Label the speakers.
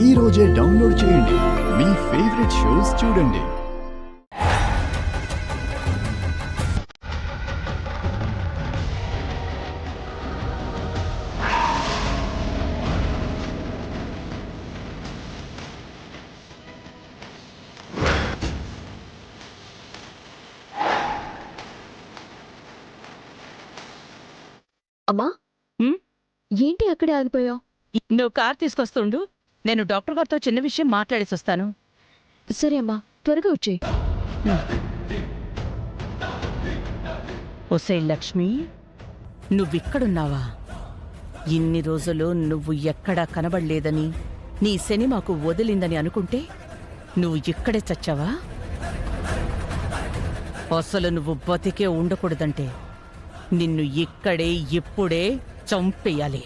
Speaker 1: ఈ రోజే డౌన్లోడ్ చేయండి. మీ ఫేవరెట్ షోస్ చూడండి.
Speaker 2: అమ్మా,
Speaker 3: ఉమ్,
Speaker 2: ఏంటి అక్కడే ఆగిపోయావు?
Speaker 3: నువ్వు కార్ తీసుకొస్తుండు. నేను డాక్టర్ గారితో చిన్న విషయం మాట్లాడేసి వస్తాను.
Speaker 2: సరే అమ్మా, త్వరగా వచ్చేయి.
Speaker 3: ఒసే లక్ష్మి, నువ్విక్కడున్నావా? ఇన్ని రోజులు నువ్వు ఎక్కడా కనబడలేదని, నీ శని మాకు వదిలిందని అనుకుంటే నువ్వు ఇక్కడే చచ్చావా? అసలు నువ్వు బతికే ఉండకూడదంటే నిన్ను ఇక్కడే ఇప్పుడే చంపేయాలి.